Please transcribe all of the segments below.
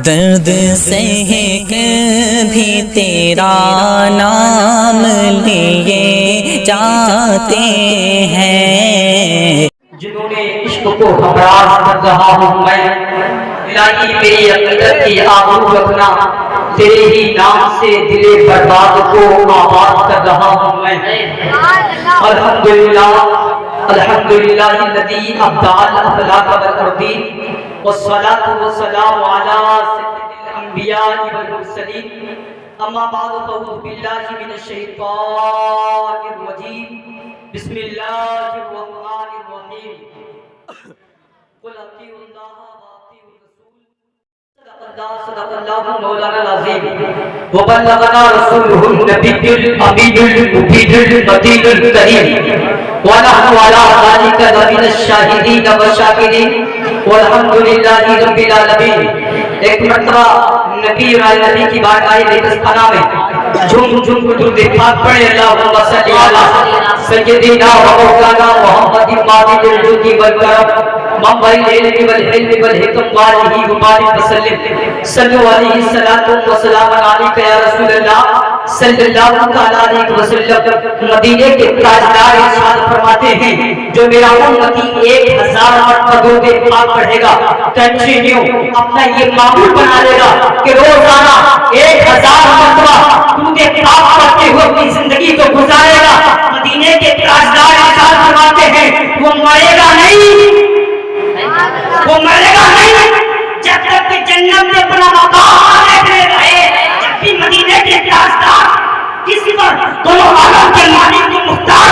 درد سہ بھی تیرا نام لیے جاتے ہیں، جنہوں نے عشق کو ہمراز کر رہا ہوں میں، الہی میری عقیدت کی آبرو رکھنا، تیرے ہی نام سے دل برباد کو آباد کر رہا ہوں میں۔ الحمدللہ الحمدللہ الذی ابدع الاخلاق والارضین، والصلاة والسلام علی سید الانبیاء والمرسلین، اما بعد فاعوذ باللہ من الشیطان الرجیم، بسم اللہ الرحمن الرحیم، قل اطیعوا اللہ واطیعوا الرسول، صدق اللہ مولانا العظیم، وبلغنا رسولہ النبی الامین المبین المتین الکریم، ونحن علی ذلک لمن الشاہدین والشاکرین، والحمد للہ رب العالمین۔ ایک مرتبہ نبی اور نبی کی بات آئی ریگستانہ میں، جھوم جھوم کو درود پاک پڑھے، اللہم صلی علی سیدنا و مولانا محمد ماجد الجود والکرم، منبع العلم والحلم والحکم وآلہ وبارک وسلم، صلو علیہ الصلاۃ والسلام علیک یا رسول اللہ صلی اللہ علیہ وسلم۔ مدینے کے تاجدار ارشاد فرماتے ہیں، جو میرا امتی 1000 مرتبہ درود پاک پڑھے گا، کنٹینیو اپنا یہ معمول بنا لے گا کہ روزانہ 1000 مرتبہ درود پاک پڑھتے ہوئے اپنی زندگی کو گزارے گا، مدینے کے تاجدار ارشاد فرماتے ہیں، وہ مرے گا نہیں، وہ مرے گا نہیں جب تک کہ جنت میں اپنا مقام رہے رہے۔ جب بھی مدینے کے تاجدار کسی پر دونوں عالم کے مالک کو مختار،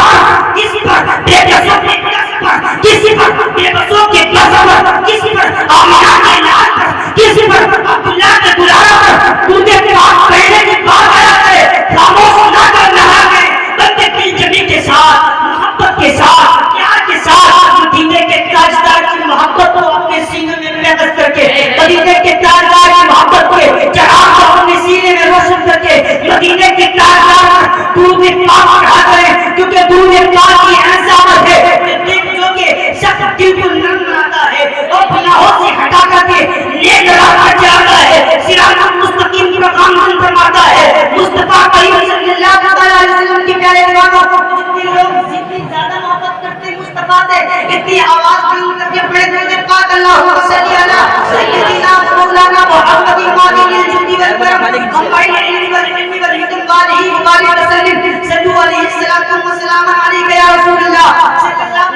کسی پر بے بسوں کے قص پر، کسی پر بے بسوں کے قص پر، کسی پر آمنہ کے لال پر، کسی پر عبداللہ کے دلارہ پر درود پاک پڑھنے کی بات آیا ہے، خاموش نہ کر رہا ہے، بلکہ دل جمی کے ساتھ، محبت کے ساتھ، پیار کے ساتھ مدینے کے تاجدار کی محبت کو اپنے سینے میں پیوست کر کے، مدینے کے تاجدار کی محبت کو چراغ کو اپنے سینے میں روشن کر کے مدینے کے تاجدار درود پاک پڑھا کریں، کیونکہ درود پاک کی عظمت ہے کہ دل جو کہ شخص دل کو نرم بناتا ہے اور گناہوں سے ہٹا کر کے نیک راہ پر جاتا ہے، صراط مستقیم پر گامزن فرماتا ہے۔ مصطفیٰ کریم صلی اللہ علیہ وسلم کی پیارے دیوانوں، جتنے لوگ جتنی زیادہ محبت کرتے ہیں مصطفیٰ سے، اتنی آواز بلند کر کے پڑھے درود پاک، اللہم صلی علی سیدنا مولانا محمد ماجد الجود والکرم، منبع العلم والحلم والحکم وآلہ وبارک وسلم، صلو علیہ الصلاۃ والسلام علیک یا رسول اللہ صلی اللہ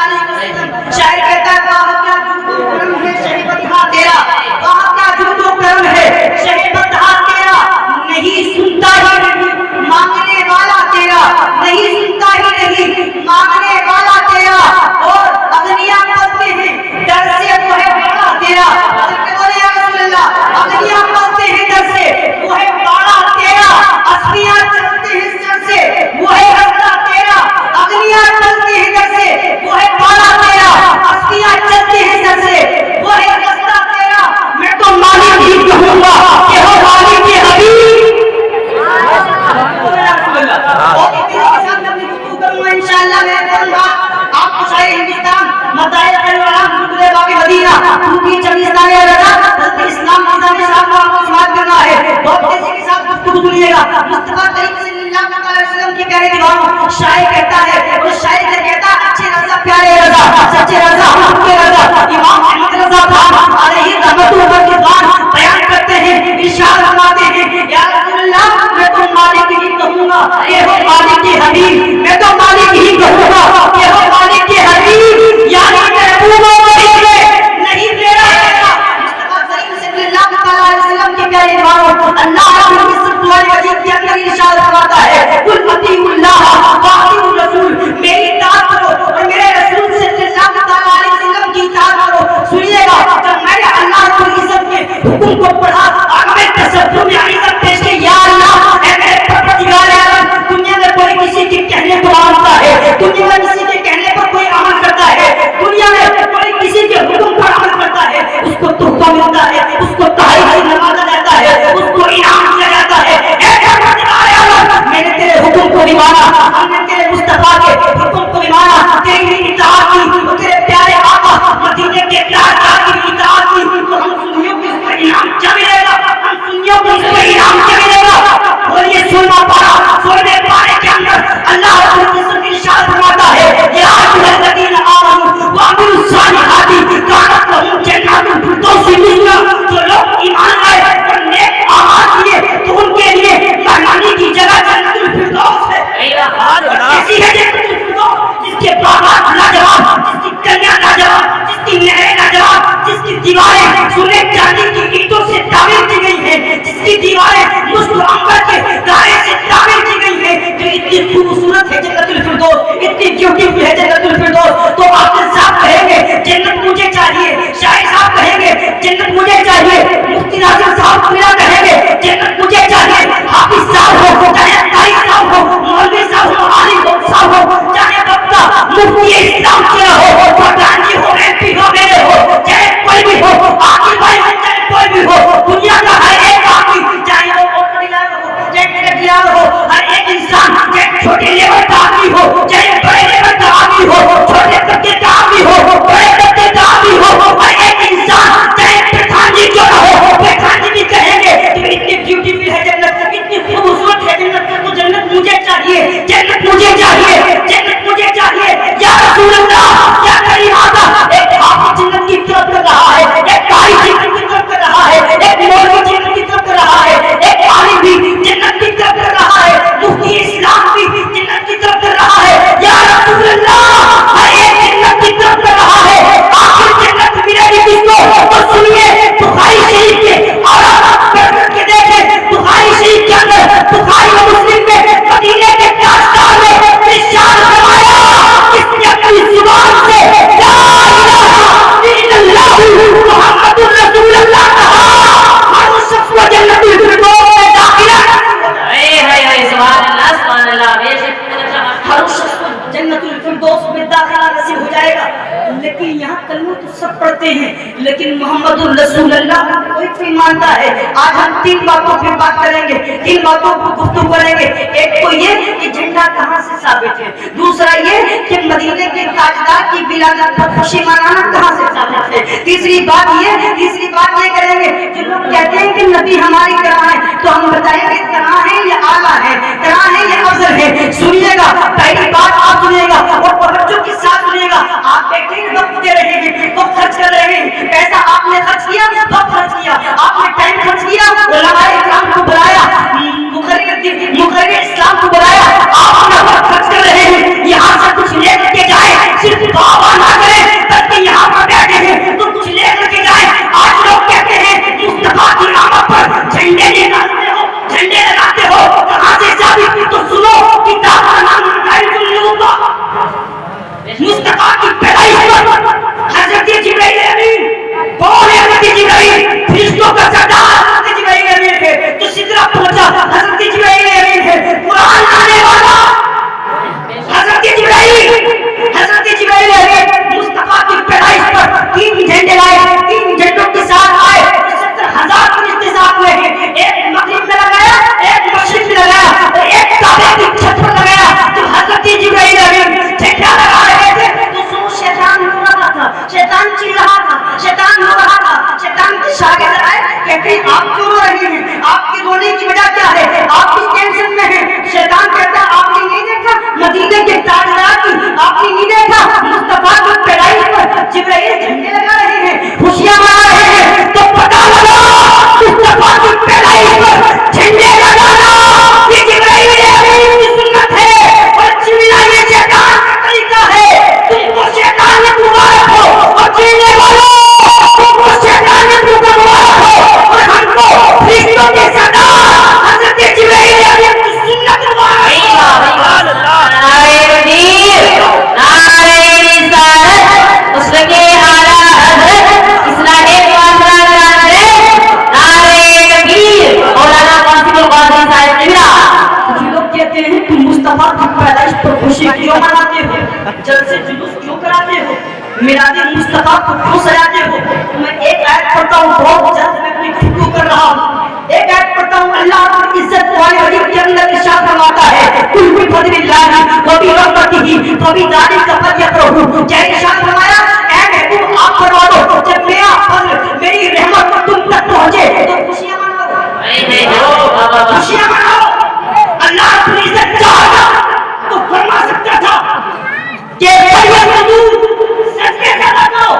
علیہ وسلم۔ شاعر کہتا ہے، وہاں کیا جود و کرم ہے شہیبت ہاں تیرا، وہاں کیا جود و کرم ہے شہیبت ہاں تیرا، نہیں سنتا ہی نہیں مانگنے والا تیرا، نہیں سنتا ہی نہیں مانگنے والا تیرا، اور اغنیاء پڑھتے ہیں در سے وہ ہے بڑا تیرا، بولے یا رسول اللہ، اغنیاء پڑھتے ہیں در سے وہ ہے بڑا تیرا، اسفیاء چلتے ہیں سر سے وہ ہے رستہ تیرا، اغنیاء چلتے ہیں در سے وہ ہے بڑا تیرا، اسفیاء چلتے ہیں سر سے وہ ہے رستہ تیرا۔ میں تو مالک ہی کہوں گا کہ ہو مالک کے حبیب، انشاءاللہ میں کروں گا آپ کو شاعر ہندوستان مدائے العالم گلبد باغ مدینہ توفی چمیستان رضا حضرت اسلام نظام صاحب کو آپ کو سماعت کرنا ہے، بہت تیزی کے ساتھ گفتگو سنیے گا۔ مصطفیٰ کریم صلی اللہ علیہ وسلم کے پیارے دیوانوں، شاعر کہتا ہے، اور شاعر نے کہتا ہے، اچھے رضا پیارے رضا سچے رضا ہم کے رضا امام احمد رضا خان علیہ رحمت اللہ کے بعد بیان کرتے ہیں، ارشاد فرماتے ہیں، یا رسول اللہ میں تو مالک ہی کہوں گا اے ہو مالک کے حبیب، میں تو مالک ہی کہوں گا اے ہو مالک کے حبیب، یعنی محبوبوں نہیں تیرا تیرا۔ مصطفیٰ کریم صلی اللہ علیہ وسلم کے پیارے دیوانوں، اللہ اپنی قسم قرآن مجید کے اندر ارشاد فرماتا ہے، قل اطیعوا اللہ واطیعوا الرسول، میری اطاعت کرو اور میرے رسول صلی اللہ علیہ وسلم کی اطاعت کرو۔ سنیے گا، جب میں نے اللہ رب العزت کے حکم کو پڑھا اور میں تصدر میں عزت پیش کی، یا اللہ اے میرے پروردگار عالم، دنیا میں کوئی کسی کے کہنے کو مانتا ہے، دنیا میں کسی کے کہنے پر کوئی عمل کرتا ہے، دنیا میں کوئی کسی کے حکم پر عمل کرتا ہے، اس کو تحفہ ملتا ہے، اس کو تحائف سے نوازا جاتا ہے، اس کو انعام دیا جاتا ہے۔ اے پروردگار عالم، میں نے تیرے حکم کو بھی مانا، ہم نے تیرے مصطفیٰ کے حکم کو بھی مانا، تیری اطاعت کی اور تیرے پیارے آقا مدینے کے تاجدار کی اطاعت کی، تو ہم سنیوں کو اس پر انعام کیا ملے उम्मतियों को इस पर इनाम क्या मिलेगा? और ये 16वां पारा, 16वें पारे के अंदर अल्लाह रब्बुल इज्जत इरशाद फरमाता है, या अय्युहल्लज़ीना आमनू व अमीलुस सालिहाति कानत लहुम जन्नातुल फिरदौस नुज़ुला। जो लोग ईमान लाए और नेक अमाल किए तो उनके लिए मेहमानी की जगह जन्नतुल फिरदौस है। ऐसी है जन्नतुल फिरदौस जिसके बागात लाजवाब, जिसकी कन्या लाजवाब, जिसकी नहरें लाजवाब, जिसकी दीवारें सोने चांदी की ईंटों से तामीर की गई हैं, जिसकी दीवारें मुश्क अंबर के गारे से तामीर की गई हैं, जो इतनी खूबसूरत है जन्नतुल फिरदौस, इतनी ब्यूटीफुल है जन्नतुल फिरदौस। तो आकिल साहब कहेंगे जन्नत मुझे चाहिए, शाहिद साहब कहेंगे जन्नत मुझे चाहिए, मुफ्ती नाज़िम साहब पीरा कहेंगे जन्नत मुझे चाहिए, हाफिज साहब हो, चाहे कारी साहब हो, मौलवी साहब हो, आलिम साहब हो, चाहे वक्ता मुफ्ती इस्लाम क्यों हो, प्रधान जी हो, एमपी हो, मेरे हो, चाहे कोई भी हो, आकिल भाई हो, चाहे कोई भी हो, दुनिया का हर एक आदमी, चाहे वो ऑटोडिलर हो, चाहे ट्रैक्टर हो, हर एक इंसान, चाहे छोटे लेवल का आदमी हो, चाहे बड़े लेवल का आदमी हो, छोटे तबके का आदमी हो, बड़े तबके का आदमी हो, हर एक इंसान, चाहे प्रधान जी क्यों ना हो, प्रधान जी भी कहेंगे कि इतनी ब्यूटीफुल है जन्नत, इतनी खूबसूरत है जन्नत, तो जन्नत मुझे चाहिए, जन्नत मुझे चाहिए, जन्नत मुझे चाहिए। या रसूल अल्लाह, क्या करीम आता, एक हाफिज जन्नत की तरफ कर रहा है, एक कारी जन्नत की तरफ कर रहा है, एक मौलवी जन्नत की तरफ कर रहा है, एक आलिम भी जन्नत की तरफ कर रहा है, मुफ्ती इस्लाम भी जन्नत की तरफ कर रहा है। या रसूल अल्लाह, हर एक जन्नत की तरफ कर रहा है। आखिर जन्नत मिलेगी किसको? तो सुनिए, बुखारी शरीफ के और के देखें, बुखारी शरीफ के अंदर, बुखारी और मुस्लिम में, मदीने के ताजदार में इरशाद फरमाया, किसने अपनी जुबान से ला इलाहा इल्लल्लाह मुहम्मदुर रसूलुल्लाह कहा, हर उस शख्स को जन्नतुल फिरदौस में दाखिला। सुभान अल्लाह बेशक हर उस शख्स को जन्नतुल फिरदौस में दाखिला नसीब हो जाएगा। लेकिन यहाँ कलमा तो सब पढ़ते हैं, लेकिन मोहम्मदुर रसूलुल्लाह कोई कोई मानता है। आज हम तीन बातों पे बात करेंगे, तीन बातों पर गुफ्तगू करेंगे। एक तो ये कि झंडा कहाँ से साबित है, दूसरा ये कि मदीने के ताजदार की विलादत पर खुशी मनाना कहाँ से साबित है, तीसरी बात ये करेंगे कि लोग कहते हैं कि नबी हमारी तरह है, तो हम बताएंगे तरह है या आला है, तरह है या अफजल है। सुनिएगा, पहली बात आप सुनिएगा और तवज्जो के साथ सुनिएगा। आप बैठे वक्त दे रहे हैं, तो खर्च कर रहे हैं, पैसा आपने खर्च किया, वक्त खर्च किया, आपने टाइम खर्च किया, उलमाए इस्लाम को बुलाया, मुकर्रिर इस्लाम को बुलाया, आप अपना वक्त खर्च कर रहे हैं। यहाँ से कुछ लेकर के जाए, सिर्फ बाबा ना करें, बल्कि यहाँ पर बैठे हैं तो कुछ लेकर के जाए। आज लोग कहते हैं मुस्तफा की आमद पर झंडे निकालते हो, झंडे लगाते हो, कहाँ से साबित? तो सुनो, किताब का नाम मुस्तफा की पैदाइश पर हज़रत जिब्राइल अमीन, कौन है हज़रत जिब्राइल? फरिश्तों का सरदार हज़रत जिब्राइल अमीन है, तो सिदरा पहुंचा हज़रत जिब्राइल अमीन है, कुरान लाने वाला हज़रत जिब्राइल अमीन मुस्तफा की पैदाइश पर तीन झंडे लाए, तीन झंडों के साथ आए, 70,000 फरिश्ते साथ में हैं, एक मगरिब में लगाया, एक मशरिक में लगाया और एक काबे की छत पर लगाया। तो हज़रत जिब्राइल अमीन झंडा लगा रहे थे तो सुनो, शैतान रो रहा था, शैतान चिल्ला रहा था, शैतान रो रहा था। शैतान के शागिर्द आए, कहते हैं आप क्यों रो रहे हैं, आपकी रोने की वजह क्या है, आप किस टेंशन में हैं? शैतान कहता है आपने नहीं देखा मदीने के ताजदार की, आपने नहीं देखा मुस्तफा की पैदाइश पर जिब्राइल झंडे लगा रहे हैं, खुशियां मना रहे हैं, तो पता लगा मुस्तफा की पैदाइश पर झंडे लगाना ये जिब्राइल अमीन की सुन्नत है और चिल्ला ये शैतान का तरीका है। तुमको शैतान ने मुबारक हो और चिल्लाने वालों तुमको शैतान ने मुबारक हो और हमको फरिश्तों के सरदार हज़रत जिब्राइल अमीन की सुन्नत मुबारक हो। नारे तकबीर, नारे रिसालत, उसके आला हज़रत इस्लामी काफ़िला नारे तकबीर, मौलाना कासिमुल कादरी साहब किबला। कुछ लोग कहते हैं तुम मुस्तफा की पैदाइश पर खुशी क्यों मनाते हो, जलसे जुलूस क्यों कराते हो, मिलाद मुस्तफा को क्यों सजाते हो? मैं एक आयत पढ़ता हूँ, बहुत जल्द मैं अपनी गुफ्तगू कर रहा हूँ। एक आयत पढ़ता हूँ, अल्लाह की इज्जत वाले हदीस के अंदर इरशाद फरमाता है, कुल भी फज़लिल्लाहि व बि रहमतिही फबिज़ालिका फलयफ़रहू। क्या इरशाद फरमाया? ऐ महबूब आप फरमा दो, जब मेरा फज़ल, मेरी रहमत तुम तक पहुंचे तो खुशियां मनाओ। खुशियां मनाओ। अल्लाह रब्बुल इज्जत चाहता तो फरमा सकता था कि सजदे ज्यादा करो,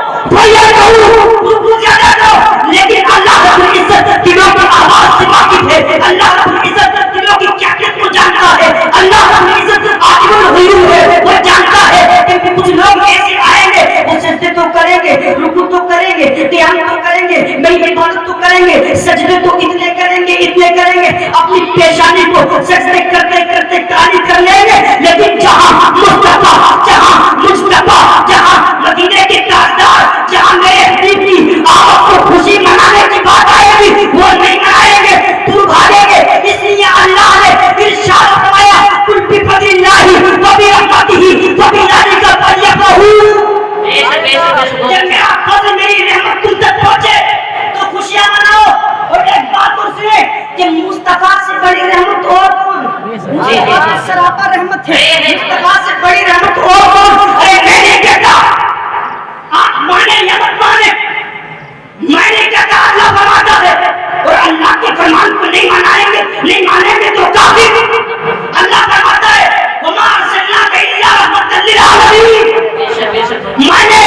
रुकू ज्यादा करो, लेकिन अल्लाह रब्बुल इज्जत दिलों की आवाज से वाकिफ है। अल्लाह रब्बुल इज्जत दिलों की कैफियत को जानता है। अल्लाह रब्बुल इज्जत आलिमुल गयूब है, वो जानता है कि कुछ लोग ऐसे आएंगे, वो सजदे तो करेंगे, रुकू तो करेंगे, क़याम तो करेंगे, मेरी इबादत तो करेंगे, सजदे तो इतने करेंगे, अपनी पेशानी को सजदे करते करते काली कर लेंगे, लेकिन जहां मुस्तफा, जहां मुस्तफा, जहां मदीने के ताजदार, जहां मेरे हबीब की आमद को खुशी मनाने की बात आएगी, वो नहीं मनाएंगे, दूर भागेंगे। इसलिए अल्लाह ने इरशाद फरमाया, कुल बिफज़लिल्लाहि व बिरहमतिही व बिज़ालिका फलयफ़रहू। जब मेरा फज़ल, मेरी रहमत तुम तक पहुंचे तो खुशियां मनाओ। और एक बात और सुने कि मुस्तफा से बड़ी रहमत और कौन? सरापा रहमत है। मुस्तफा से बड़ी रहमत और कौन? अरे मैं नहीं कहता आप माने या मत माने, मैं नहीं कहता, अल्लाह फरमाता है, और अल्लाह के फरमान को नहीं मानेंगे तो काफिर। अल्लाह फरमाता है, वमा अर्सलनाका इल्ला रहमतल लिल आलमीन। मैंने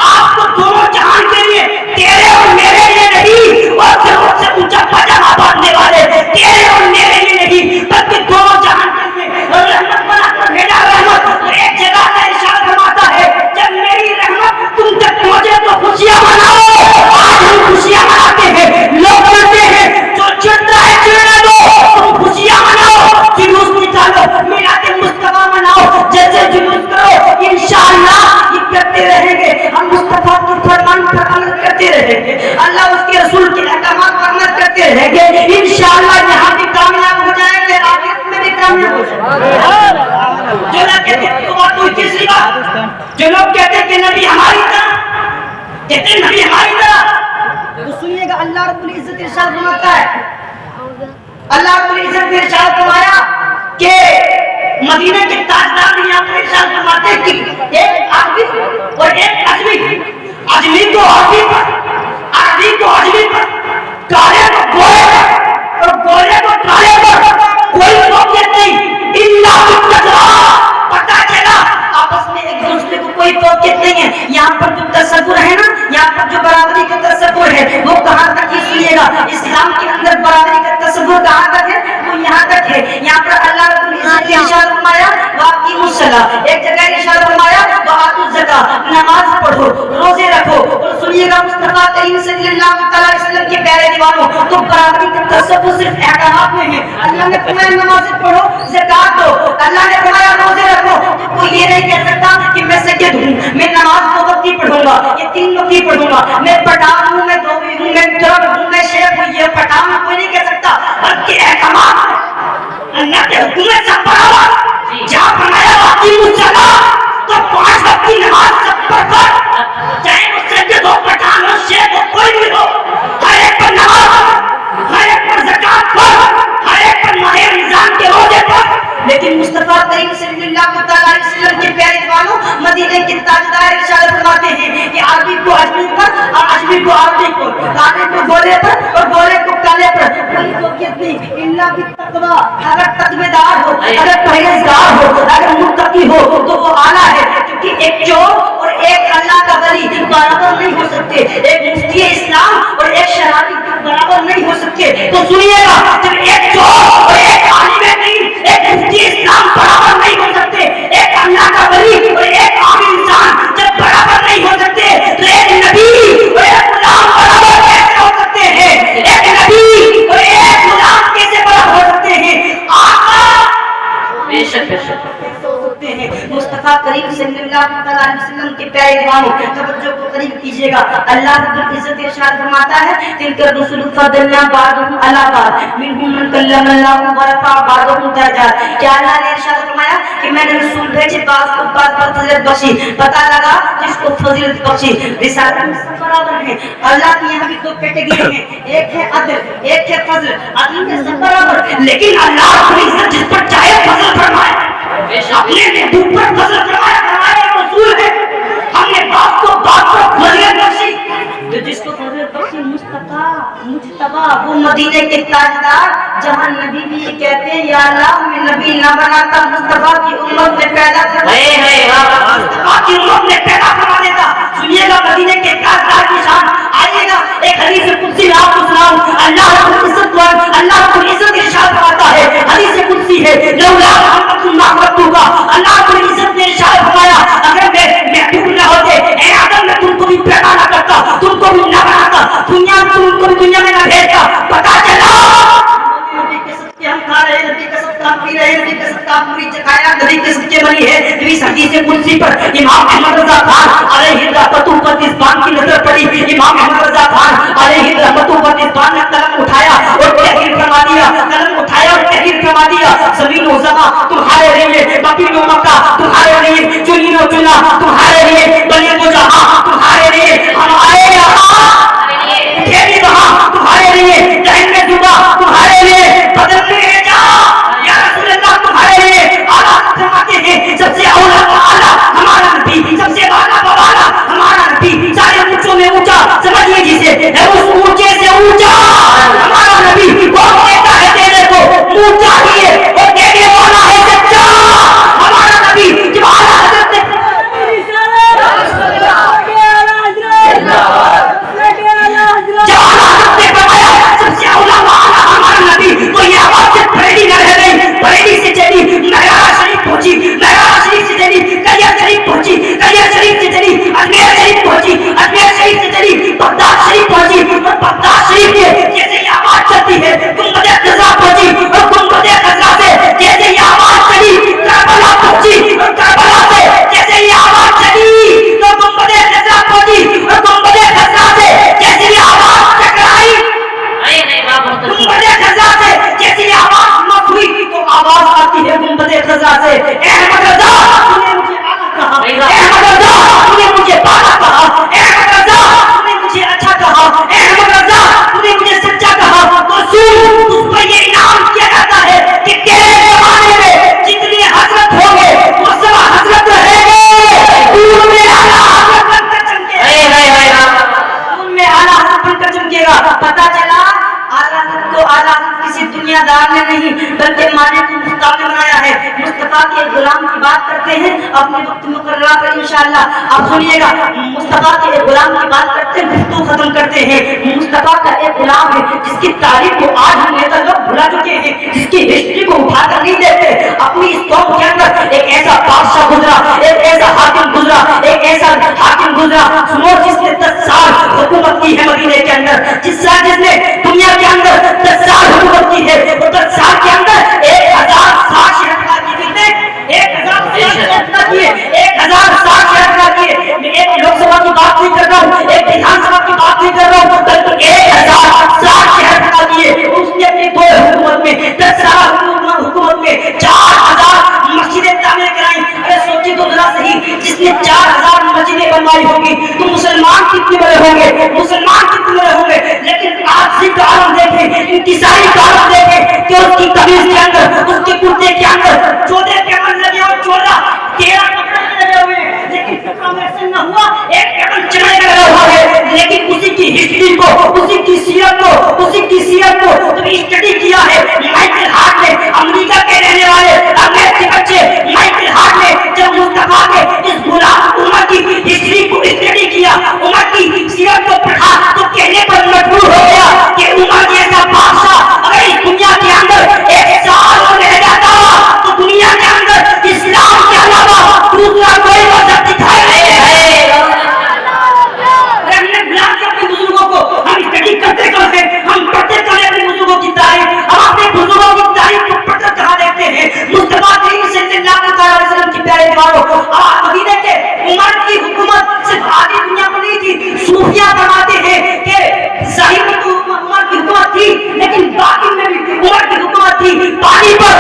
आपको दोनों जहान के लिए, तेरे और मेरे लिए नहीं, और सबसे ऊंचा पजामा बांधने वाले तेरे और मेरे लिए नहीं, बल्कि दोनों जहान के लिए रहमत बनाकर भेजा। रहमत एक जगह का इशारा फरमाता है, जब मेरी रहमत तुम तक पहुंचे तो खुशियां मनाओ। आज हम खुशियां मनाते हैं, लोग कहते हैं जो चिढ़ता है चिढ़ने दो, तुम खुशियां मनाओ, जुलूस निकालो, मिलाद मुस्तफा मनाओ, जैसे जुलूस करो, इंशाअल्लाह ये करते रहेंगे, हम मुस्तफा के फरमान पर अमल करते रहेंगे, अल्लाह उसके रसूल के अहकामात पर अमल करते रहेंगे, इंशाअल्लाह यहाँ भी कामयाब हो जाएंगे, आखिरत में भी कामयाब हो जाएंगे। जो लोग कहते हैं तो बात कोई तीसरी बात, जो लोग कहते हैं कि नबी हमारी तरह, कहते हैं नबी हमारी तरह, तो सुनिएगा अल्लाह रब्बुल इज्जत इरशाद फरमाता है, अल्लाह रब्बुल इज्जत ने इरशाद फरमाया कि मदीने के ताजदार ने यहाँ पर इरशाद फरमाते हैं कि एक आदमी और एक अजमी, अजमी को अरबी पर, अरबी को अजमी पर, काले को गोरे पर और गोरे को काले पर कोई फौकियत नहीं, इल्ला बित्तक़वा। पता चला आपस में एक दूसरे को कोई फौकियत नहीं है। यहाँ पर जो तसव्वुर है ना, यहाँ पर जो बराबरी का तसव्वुर है, वो कहाँ तक ही सुनिएगा, इस्लाम के अंदर बराबरी का तसव्वुर कहाँ तक है, वो यहाँ तक है। यहाँ पर अल्लाह रब्बुल इज्जत ने इरशाद फरमाया वाक़िमुस्सलाह, एक जगह इरशाद फरमाया वातुज़ ज़कात, नमाज पढ़ो, रोजे रखो। और सुनिएगा मुस्तफा करीम सल्लल्लाहु अलैहि वसल्लम के प्यारे दीवानों, तो बराबरी का तसव्वुर सिर्फ अहकामात में है। अल्लाह ने फरमाया नमाज पढ़ो, ज़कात दो, अल्लाह ने फरमाया रोजे रखो। तो कोई ये नहीं कह सकता कि मैं सैयद हूँ, मैं नमाज 2 वक्त ही पढ़ूंगा, ये 3 वक्त ही पढ़ूंगा, मैं पठान हूँ, मैं धोबी हूँ, मैं ट्रक हूँ, मैं शेख हूँ, ये पठान कोई नहीं कह सकता। बल्कि अहकामात अल्लाह के हुक्म में सब बराबर। जहाँ फरमाया वाक़िमुस्सलाह, तो 5 वक्त की नमाज सब पर कर, चाहे वो सैयद हो, पठान हो, शेख हो, कोई भी हो, हर एक पर नमाज, हर एक पर ज़कात पर, हर एक पर माह रमज़ान के रोजे पर। लेकिन मुस्तफा करीम सल्लल्लाहु अलैहि वसल्लम के प्यारे दीवानों, मदीने के ताजदार इरशाद फरमाते हैं कि अरबी को अजमी पर और अजमी को अरबी पर, काले को गोरे पर और गोरे को काले पर कोई फौकियत नहीं, इल्ला बित्तक़वा। अगर तक़वेदार हो, अगर परहेज़गार हो, अगर मुत्तकी हो तो वो आला है, क्योंकि एक चोर और एक अल्लाह का वली बराबर नहीं हो सकते, एक मुफ्ती इस्लाम और एक शराबी बराबर नहीं हो सकते। तो सुनिएगा, जब एक चोर और एक आलिम दीन, एक मुफ्ती इस्लाम बराबर नहीं हो सकते, एक अल्लाह का वली और एक आम इंसान जब बराबर नहीं हो सकते, तो एक नबी और एक गुलाम बराबर कैसे हो सकते हैं? एक नबी और एक गुलाम कैसे बराबर हो सकते हैं? आका बेशक कैसे हो सकते हैं? मुस्तफा करीम सल्लल्लाहु अलैहि वसल्लम के प्यारे दीवानों, तवज्जो को करीब कीजिएगा। अल्लाह रब्बुल इज्जत इरशाद फरमाता है, तिलका रुसुलु फदलना बादहुम अला बाद मिनहुम मन कल्लम अल्लाहु व रफा बादहुम दरजात। क्या अल्लाह ने इरशाद फरमाया कि मैंने रसूल भेजे, बात को बात पर फजीलत बख्शी, पता लगा जिसको फजीलत बख्शी। रिसालत में सब बराबर हैं। अल्लाह की यहाँ भी 2 कैटेगरी हैं, एक है अदल, एक है फजल। अदल में सब बराबर, लेकिन अल्लाह रब्बुल इज्जत जिस पर चाहे फजल फरमाए, अपने महबूब पर फजल फरमाया, हमारे रसूल है, हमने बात को बात पर फजीलत बख्शी। तो जिस को मुस्तफा वो मदीने के ताजदार, जहां नबी भी ये कहते हैं या अल्लाह मैं नबी ना बनाता, मुस्तफा की उम्मत में पैदा करवा, मुस्तफा की उम्मत में पैदा करवा देता। सुनिएगा मदीने के ताजदार की शान। आइएगा एक हदीस कुदसी में आपको सुनाऊं। अल्लाह रब्बुल इज्जत इरशाद फरमाता है, हदीस कुदसी है, लौला मोहम्मदुन मा खलक़तुका, अल्लाह रब्बुल इज्जत ने इरशाद फरमाया अगर मैं महबूब न होते ए आदम मैं तुमको भी पैदा न करता, तुमको भी न बनाता, तुमको भी दुनिया में न भेजता। पता चला नबी के सत्य हम खा रहे, नबी के सत्य हम पी रहे, नबी के सत्य हम पूरी चखाया, नबी के सत्य बनी है। इस हदीस कुदसी पर इमाम अहमद रजा खान अलैहि रहमतुल्लाह पर इस बात की नजर पड़ी। इमाम अहमद रजा खान अलैहि रहमतुल्लाह पर इस बात ने कलम उठाया और तहरीर फरमा दिया, कलम उठाया और तहरीर फरमा दिया। ज़मीन व ज़मा तुम्हारे लिए, मदीना व मक्का तुम्हारे लिए, चुनी व चुना तुम्हारे लिए, बने वो जहां तुम्हारे लिए, हम आए यहाँ भी वहां तुम्हारे लिए, रहेंगे जुबा तुम्हारे लिए, बदल में जा या रसूल अल्लाह तुम्हारे लिए। आला फरमाते हैं सबसे औला वाला हमारा नबी, सबसे वाला वाला हमारा नबी, सारे ऊंचों में ऊंचा समझिए जिसे है उस ऊंचे से ऊंचा हमारा नबी। वो कहता है तेरे को मुंह चाहिए और देने वाला है सच्चा हमारा नबी। जब आला हज़रत सबसे औला वाला हमारा नबी, तो ये आवाज से बरेली न रह गई, बरेली से चली नयारा शरीफ पहुंची, नयारा शरीफ से चली कलियर शरीफ पहुंची, कलियर शरीफ से चली अजमेर शरीफ पहुंची, अजमेर शरीफ से चली बगदाद शरीफ पहुंची, और बगदाद शरीफ के जैसे ये आवाज चलती है गुंबद ख़ज़रा पहुंची, और गुंबद ख़ज़रा से जैसे ये आवाज चली करबला पहुंची, और करबला से जैसे ये आवाज चली तो गुंबद ख़ज़रा पहुंची, और गुंबद ख़ज़रा से जैसे ये आवाज टकराई, गुंबद ख़ज़रा से जैसे ये आवाज मत हुई तो आवाज आती है गुंबद ख़ज़रा से, अहमद रज़ा तूने मुझे आला कहा, अहमद रज़ा तूने मुझे बाला कहा, अहमद रज़ा तूने मुझे अच्छा कहा, अहमद रज़ा तूने मुझे सच्चा कहा। तो सुन उस पर ये इनाम किया जाता है कि तेरे ज़माने में जितने हज़रत होंगे वो सब हज़रत रहेंगे, दूर में आला हज़रत बनकर चमकेगा, दूर में आला हज़रत बनकर चमकेगा। पता चला आला हज़रत को आला हज़रत किसी दुनियादार ने नहीं बल्कि मालिक मुस्तफा ने बनाया है। मुस्तफा के गुलाम की बात करते हैं अपने वक्त मुकर्रर पर इंशाअल्लाह। आप सुनिएगा मुस्तफा के एक गुलाम की बात करते हैं, गुफ्तगू खत्म करते हैं। मुस्तफा का एक गुलाम है जिसकी तारीफ को आज हम नेता लोग भुला चुके हैं, जिसकी हिस्ट्री को उठाकर नहीं देते। अपनी इस कौम के अंदर एक ऐसा बादशाह गुजरा, एक ऐसा हाकिम गुजरा, एक ऐसा हाकिम गुजरा सुनो जिसने 10 साल हुकूमत की है मदीने के अंदर, जिसने दुनिया के अंदर 10 साल हुकूमत की है, और 10 साल के अंदर 1060 शहर की कितने 1060 किए, 1060 शहर किए। मैं एक लोकसभा की बात नहीं कर रहा हूँ, एक विधानसभा की बात नहीं कर रहा हूँ, बल्कि 1060 शहर किए। उसने अपनी 2 हुकूमत में 10 साल हुकूमत में 4000 मस्जिदें तामीर कराई। अरे सोचिए तो जरा सही, जिसने 4000 मस्जिदें बनवाई होगी तो मुसलमान कितने बड़े होंगे, मुसलमान कितने बड़े होंगे। लेकिन आज से कारण देखें, इंतजारी कारण देखें कि उसकी कमीज के अंदर, उसके कुर्ते के अंदर 14 कैमरे लगे और 13 कपड़े लगे हुए, लेकिन कपड़ा में ऐसा न हुआ, एक कैमरा चमड़े का लगा हुआ है। लेकिन उसी की हिस्ट्री को, उसी की सीरत को, उसी की सीरत को जब स्टडी किया है माइकल हार्ट ने, अमेरिका के रहने वाले अंग्रेज के बच्चे माइकल हार्ट ने जब मुस्तफा के इस गुलाम उमर की हिस्ट्री को स्टडी किया, उमर की सीरत को पढ़ा, तो कहने पर मजबूर हो गया कि उमर जैसा बादशाह अगर इस दुनिया के अंदर 1 साल रह जाता तो दुनिया के अंदर इस्लाम के अलावा दूसरा कोई मजहब दिखाई नहीं है। हमने बुला के अपने बुजुर्गों को हम स्टडी करते कब है, हम पढ़ते कब है अपने बुजुर्गों की तारीफ, हम अपने बुजुर्गों की तारीफ को पढ़कर कहाँ देखते हैं। मुस्तफा करीम सल्लल्लाहु अलैहि वसल्लम की प्यारे दीवारों, आज मदीने के उमर की हुकूमत सिर्फ आधी दुनिया में नहीं थी। सूफिया फरमाते हैं कि ज़ाहिर में तो उमर की हुकूमत थी, लेकिन बातिन में भी उमर की हुकूमत थी। पानी पर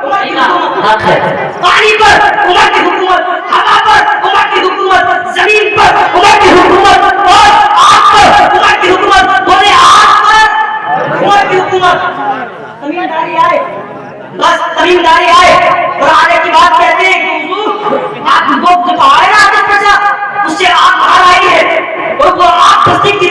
उमर की हुकूमत है, पानी पर उमर की हुकूमत, हवा पर उमर की हुकूमत, जमीन पर उमर की हुकूमत, और आग पर उमर की हुकूमत, बोले आग पर उमर की हुकूमत। तमीमदारी आए, बस तमीमदारी आए और आने की बात कहते हैं कि हुजूर आप वो आए ना आदेश प्रजा, उससे आग बाहर आई है और वो आग तस्दीक की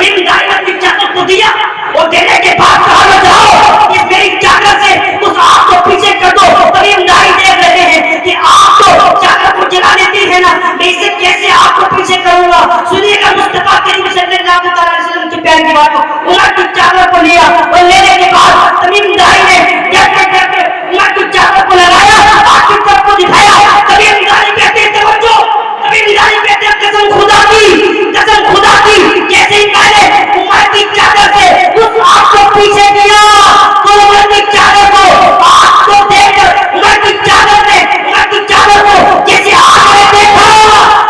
तमीम दाई ने अपनी चादर को दिया और देने के बाद कहा लो जाओ इस मेरी चादर से उस आग को पीछे कर दो। तमीम दाई देख रहे हैं कि आग तो चादर को जला देती है ना, मैं इसे कैसे आग को पीछे करूंगा। सुनिएगा मुस्तफा करीम सल्लल्लाहु अलैहि वसल्लम की प्यारी की बात। उमर की चादर को लिया और लेने के बाद तमीम दाई ने कहते उमर की चादर को लगाया, आग की तरफ को दिखाया। तमीम दाई कहते तवज्जो, तमीम दाई कहते कसम खुदा की जैसे ही मैंने उमर की चादर से उस आग को पीछे किया तो उमर की चादर को आग को देखकर उमर की चादर को जैसे आग ने देखा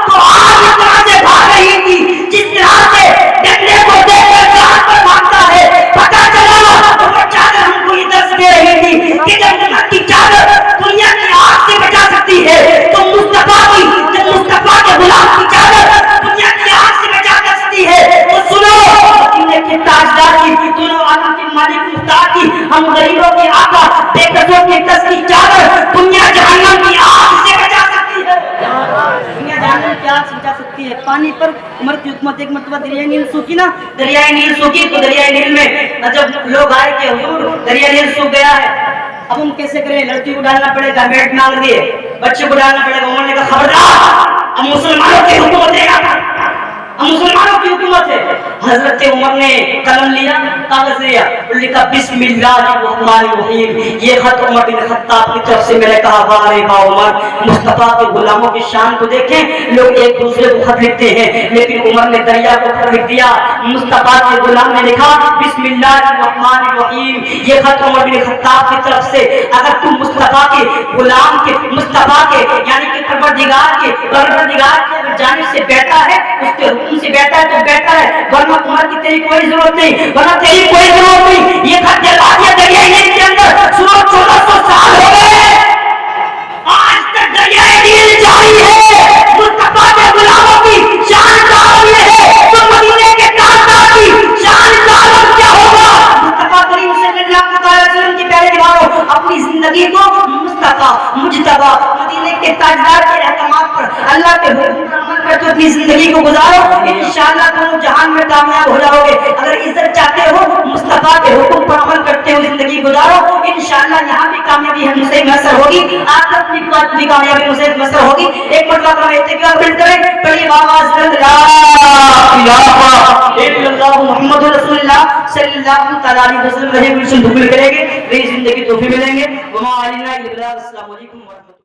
तो आग इस तरह से भाग रही थी जिस तरह से डंडे को देखकर जान पर भागता है। पता चला वो चादर हमको ये दर्श दे रही थी कि जब उमर की चादर दुनिया की आग से बचा सकती है तो मुस्तफा के गुलाम की चादर दुनिया की आग से बचा सकती है। तो सुनो मदीने के ताजदार की, दोनों आलम के मालिक मुख्तार की, हम गरीबों की आका बेकसों की दस की चादर दुनिया जहन्नम की आग से बचा सकती है। दुनिया जहन्नम की आग से बचा सकती है। पानी पर उमर की हुकूमत एक मरतबा दरिया नील सूखी ना, दरिया नील सूखी तो दरिया नील में जब लोग आए कि हुजूर दरिया नील सूख गया है, अब हम कैसे करें। लड़की को डालना पड़ेगा, मेट मांग दिए, बच्चे को डालना पड़ेगा। उमर ने कहा खबरदार, अब मुसलमानों की हुकूमत है, मुसलमानों की हुकूमत है। हजरत उमर ने कलम लिया, कागज लिया और लिखा बिस्मिल्लाहिर्रहमानिर्रहीम। ये खत उमर बिन खत्ताब की तरफ से मैंने कहा वारे बा उमर, मुस्तफा के गुलामों की शान को देखें। लोग एक दूसरे को खत लिखते हैं लेकिन उमर ने दरिया को खत लिख दिया। मुस्तफा के गुलाम ने लिखा बिस्मिल्लाहिर्रहमानिर्रहीम। ये खत उमर बिन खत्ताब की तरफ से। अगर तुम मुस्तफा के गुलाम के, मुस्तफा के यानी कि परवरदिगार के अगर जानिब से बैठा है, उसके हुक्म से बैठा है तो बैठा है, वरना उमर की तेरी कोई जरूरत नहीं, ये खत जला दिया दरिया नील के अंदर। सुनो 1400 साल हो गए, आज तक दरिया नील जारी है। मुस्तफा के गुलामों की शान का ये है तो मदीने के ताजदार की शान का क्या होगा। मुस्तफा करीम सल्लल्लाहु अलैहि वसल्लम की प्यारे दीवारों, अपनी जिंदगी को मुस्तफा मुजतबा मदीने के ताजदार के रहमत पर, अल्लाह के हुक्म पर अमल करते अपनी जिंदगी को गुजारो। इंशाअल्लाह तुम जहान में कामयाब हो जाओगे। अगर इज्जत चाहते हो, मुस्तफा के हुक्म पर अमल करते हुए जिंदगी गुजारो, इंशाअल्लाह यहाँ भी कामयाबी हमसे मैसर होगी, आखिरत में भी कामयाबी मुझे मैसर होगी। एक मरतबा हम इत्तिका बिल्ड करें, बड़ी आवाज में ला इलाहा इल्लल्लाह मुहम्मदुर रसूलुल्लाह सल्लल्लाहु अलैहि वसल्लम रहे गुलशन धुबल करेंगे, नई जिंदगी तोहफे मिलेंगे। वमा अलैना इल्ला अस्सलामु अलैकुम।